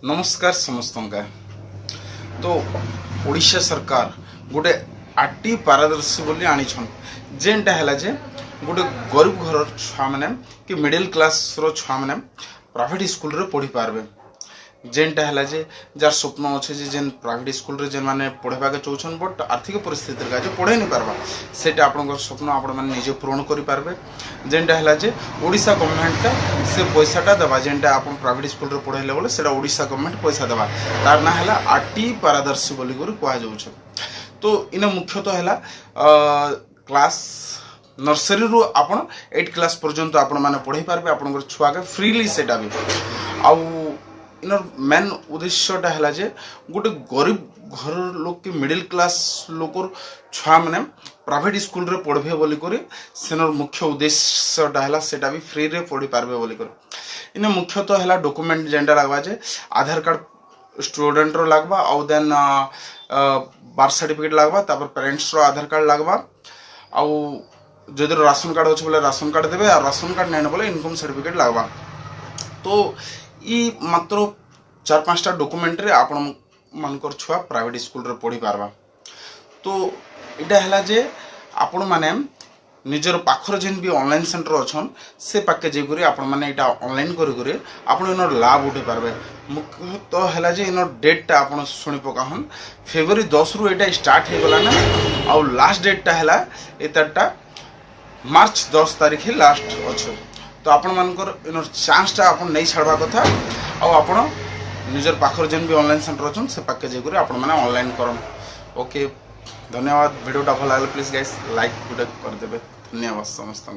नमस्कार समस्त तो ओडिशा सरकार गोटे आरटी पारदर्शी बोली आनीछन जेनटा है जे गोटे गरीब घर छुआ मैंने कि मिडिल क्लास रो छुआ मैंने प्राइवेट स्कूल रे पढ़ी पारबे जेनटा है जे जार स्वप्न अच्छे जेन प्राइवेट स्कूल रे जेन माने पढ़ेबा के चाहछन बट आर्थिक परिस्थिति का जे पढ़े नहीं पारबा सेटा आपनकर स्वप्न आपण माने निजे पूर्ण करि पारबे जेनटा है जे ओडिशा गवर्नमेंट से पैसाटा दबा जेनटा आपण प्राइवेट स्कूल रे पढ़ेले बोले सेटा ओडिशा गवर्नमेंट पैसा दबा तार ना है आरटी पारदर्शी बोली कह जाउछ। तो इन मुख्यतः है क्लास नर्सरी रू आपण 8 क्लास पर्यंत आपण माने पढ़े पारबे आपण छुआ के फ्रीली सेटा भी आउ इनर मेन उद्देश्यटा है जे गोटे गरीब घर लोक के मिडिल क्लास लोकर छुआ मैंने प्राइवेट स्कूल रे पढ़बे बोली करी सेनर मुख्य उद्देश्यटा है सेटा भी फ्री रे पढ़ी पारबे बोली करी इन मुख्यतः है डॉक्यूमेंट जेनटा लागबा जे आधार कार्ड स्टूडेंट रो लागबा आउ देन बर्थ सर्टिफिकेट लागबा तापर पेरेंट्स रो आधार कार्ड लागबा आउ जदि राशन कार्ड अच्छे बोले राशन कार्ड देवे और राशन कार्ड नहीं बोले इनकम सर्टिफिकेट लागबा। तो ई मात्र 4-5टा डॉक्यूमेंट रे आपण मानकर छुआ प्राइवेट स्कूल रे पढ़ी पारबा। तो इटा है जे आपण माने निजर पाखर जेन भी ऑनलाइन सेंटर अच्छन से पाके जेकरी आपण माने इटा ऑनलाइन करी आपण इनर लाभ उठे पारबे। मुख्यतः है जे इनर डेटटा आपण सुनी पकाहन फेब्रुआरी 10 रु एटा स्टार्ट हे गला ना आ लास्ट डेटटा है एतटा मार्च 10 तारीख ही लास्ट अच्छे। तो आपण मानकर इनर चांसटा आपण नहीं छाड़वा कथा आ आपण निजर पाखर जेन भी ऑनलाइन सेंटर अच्छन से पाके जेकरी आपण माने ऑनलाइन करन। ओके धन्यवाद। वीडियोटा भल लागले प्लीज गाइस लाइक गुड कर देबे। धन्यवाद समस्त।